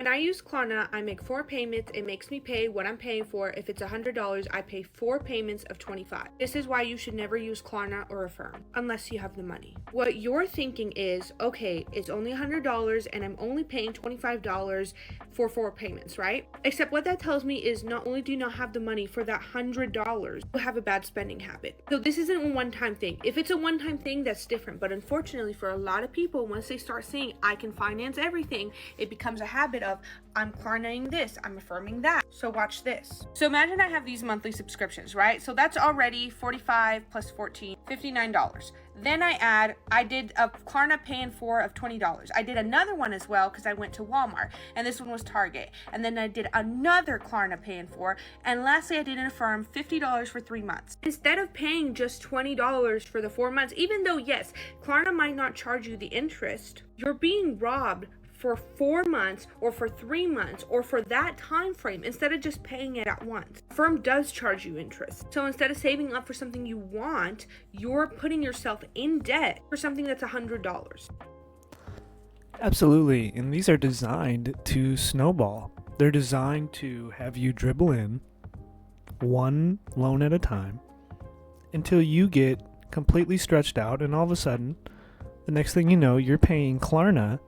I use Klarna, I make 4 payments. It makes me pay what I'm paying for. If it's $100, I pay 4 payments of $25. This is why you should never use Klarna or Affirm unless you have the money. What you're thinking is, okay, it's only $100 and I'm only paying $25 for 4 payments, right? Except what that tells me is not only do you not have the money for that $100, you have a bad spending habit. So this isn't a one-time thing. If it's a one-time thing, that's different. But unfortunately for a lot of people, once they start saying, I can finance everything, it becomes a habit of, I'm Klarnaing this, I'm affirming that. So watch this. So imagine I have these monthly subscriptions, right? So that's already 45 plus 14, $59. Then I did a Klarna Pay in 4 of $20. I did another one as well because I went to Walmart, and this one was Target. And then I did another Klarna Pay in 4. And lastly, I did an Affirm $50 for 3 months. Instead of paying just $20 for the 4 months, even though yes, Klarna might not charge you the interest, you're being robbed for 4 months or for 3 months or for that time frame instead of just paying it at once. Affirm does charge you interest. So instead of saving up for something you want, you're putting yourself in debt for something that's $100. Absolutely. And these are designed to snowball. They're designed to have you dribble in one loan at a time until you get completely stretched out, and all of a sudden, the next thing you know, you're paying Klarna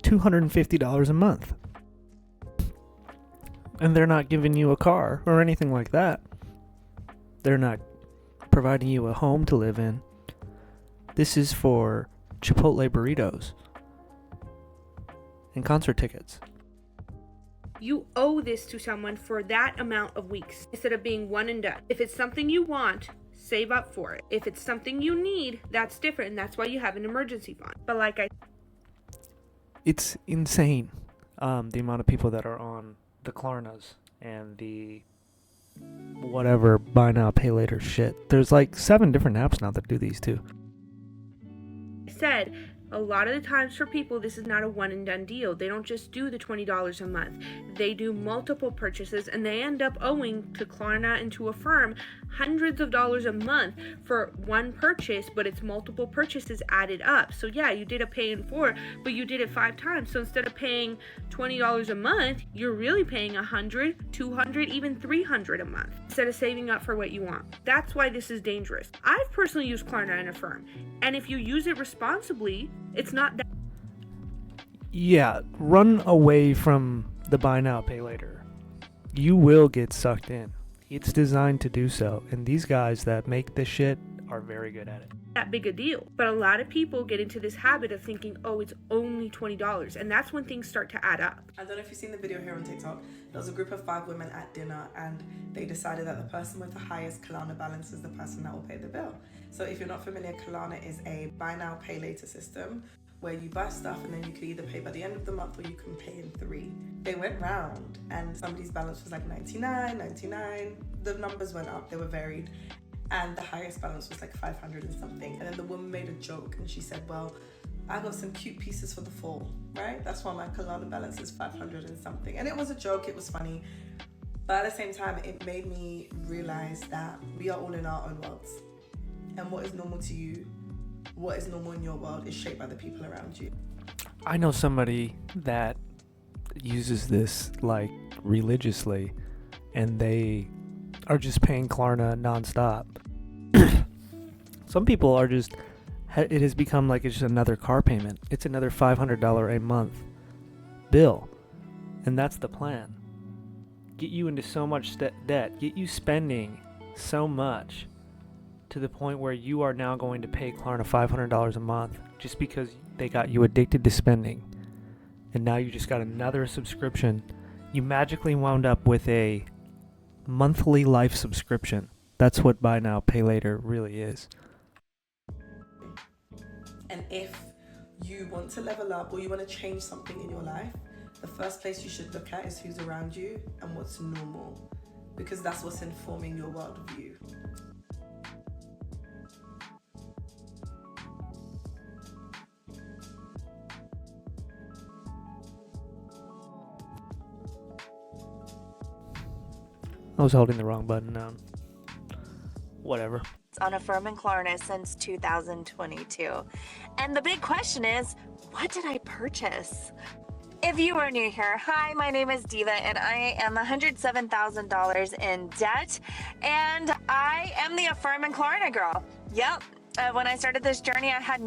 $250 a month. And they're not giving you a car or anything like that. They're not providing you a home to live in. This is for Chipotle burritos and concert tickets. You owe this to someone for that amount of weeks instead of being one and done. If it's something you want, save up for it. If it's something you need, that's different, and that's why you have an emergency fund. But It's insane, the amount of people that are on the Klarnas and the whatever buy now, pay later shit. There's like 7 different apps now that do these too. said, a lot of the times for people, this is not a one and done deal. They don't just do the $20 a month. They do multiple purchases, and they end up owing to Klarna and to Affirm hundreds of dollars a month for one purchase, but it's multiple purchases added up. So yeah, you did a pay in 4, but you did it 5 times. So instead of paying $20 a month, you're really paying $100, $200, even $300 a month instead of saving up for what you want. That's why this is dangerous. I've personally used Klarna and Affirm, and if you use it responsibly, it's not that. Yeah, run away from the buy now, pay later. You will get sucked in. It's designed to do so, and these guys that make this shit are very good at it. That big a deal. But a lot of people get into this habit of thinking, oh, it's only $20, and that's when things start to add up. I don't know if you've seen the video here on TikTok. There was a group of 5 women at dinner, and they decided that the person with the highest Klarna balance is the person that will pay the bill. So if you're not familiar, Klarna is a buy now, pay later system where you buy stuff and then you can either pay by the end of the month or you can pay in 3. They went round and somebody's balance was like 99. The numbers went up, they were varied. And the highest balance was like 500 and something. And then the woman made a joke and she said, well, I got some cute pieces for the fall, right? That's why my Klarna balance is 500 and something. And it was a joke, it was funny. But at the same time, it made me realize that we are all in our own worlds. And what is normal to you, what is normal in your world is shaped by the people around you. I know somebody that uses this like religiously, and they are just paying Klarna nonstop. Some people are just, it has become like it's just another car payment. It's another $500 a month bill. And that's the plan. Get you into so much debt, get you spending so much to the point where you are now going to pay Klarna $500 a month just because they got you addicted to spending. And now you just got another subscription. You magically wound up with a monthly life subscription. That's what buy now, pay later really is. And if you want to level up or you want to change something in your life, the first place you should look at is who's around you and what's normal, because that's what's informing your worldview. I was holding the wrong button down. Whatever. It's on Affirm and Klarna since 2022. And the big question is, what did I purchase? If you are new here, hi, my name is Diva and I am $107,000 in debt, and I am the Affirm and Klarna girl. Yep. When I started this journey, I had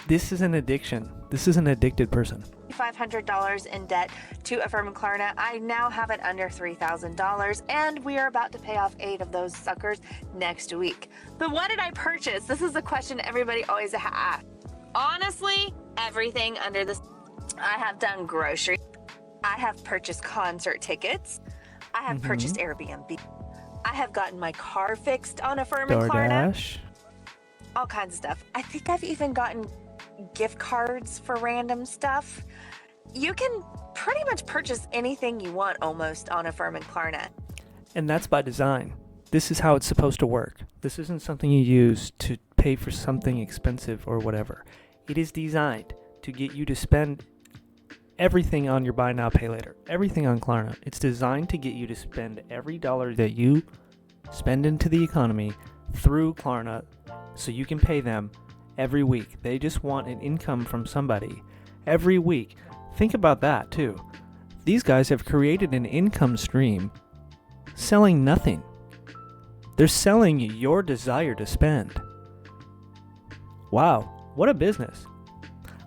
This is an addiction. This is an addicted person. $9,500 in debt to Affirm and Klarna. I now have it under $3,000, and we are about to pay off 8 of those suckers next week. But what did I purchase? This is the question everybody always asks. Honestly, everything under this. I have done groceries. I have purchased concert tickets. I have purchased Airbnb. I have gotten my car fixed on Affirm and Klarna. DoorDash. All kinds of stuff. I think I've even gotten gift cards for random stuff. You can pretty much purchase anything you want almost on Affirm and Klarna. And that's by design. This is how it's supposed to work. This isn't something you use to pay for something expensive or whatever. It is designed to get you to spend everything on your buy now, pay later. Everything on Klarna. It's designed to get you to spend every dollar that you spend into the economy through Klarna so you can pay them every week. They just want an income from somebody every week. Think about that too. These guys have created an income stream selling nothing. They're selling your desire to spend. Wow, what a business.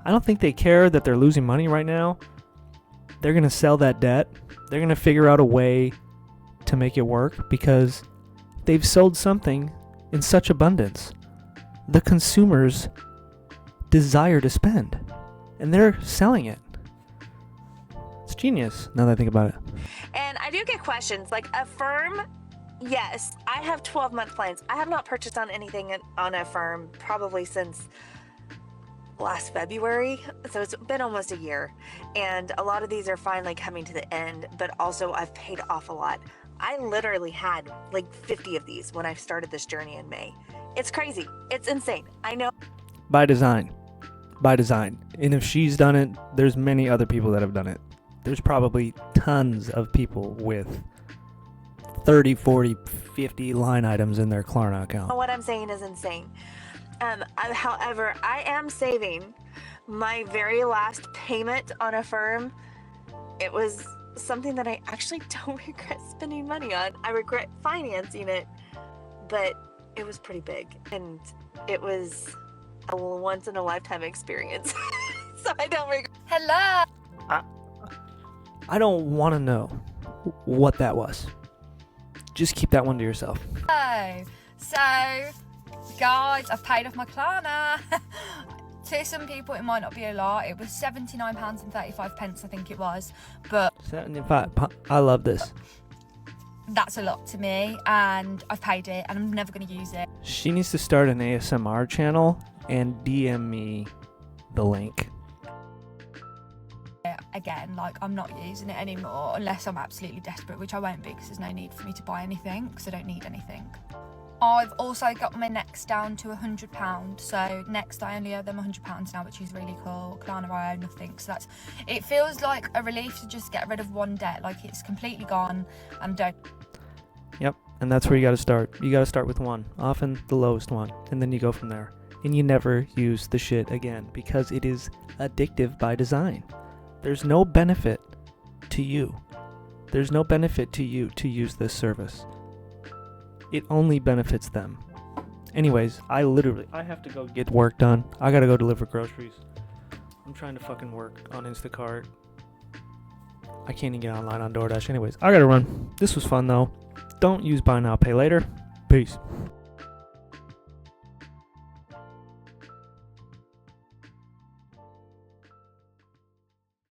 I don't think they care that they're losing money right now. They're going to sell that debt. They're going to figure out a way to make it work because they've sold something in such abundance. The consumers desire to spend, and they're selling it. It's genius now that I think about it. And I do get questions like Affirm. Yes, I have 12-month plans. I have not purchased on anything on Affirm probably since last February, so it's been almost a year, and a lot of these are finally coming to the end, but also I've paid off a lot. I literally had like 50 of these when I started this journey in May. It's crazy. It's insane. I know. By design. And if she's done it, there's many other people that have done it. There's probably tons of people with 30, 40, 50 line items in their Klarna account. What I'm saying is insane. However, I am saving my very last payment on Affirm. It was something that I actually don't regret spending money on. I regret financing it, but it was pretty big, and it was a once-in-a-lifetime experience. So I don't regret. Hello. I don't want to know what that was. Just keep that one to yourself. So, guys, I've paid off my Klarna. To some people, it might not be a lot. It was £79.35, I think it was. But 75. I love this. that's a lot to me, and I've paid it, and I'm never going to use it. She needs to start an ASMR channel and DM me the link. Again, like, I'm not using it anymore unless I'm absolutely desperate, which I won't be because there's no need for me to buy anything because I don't need anything. I've also got my Next down to £100, so Next I only owe them £100 now, which is really cool. Klarna I owe nothing, so it feels like a relief to just get rid of one debt, like it's completely gone and don't. Yep, and that's where you got to start. You got to start with one, often the lowest one, and then you go from there. And you never use the shit again because it is addictive by design. There's no benefit to you. There's no benefit to you to use this service. It only benefits them. Anyways, I have to go get work done. I gotta go deliver groceries. I'm trying to fucking work on Instacart. I can't even get online on DoorDash. Anyways, I gotta run. This was fun though. Don't use buy now, pay later. Peace.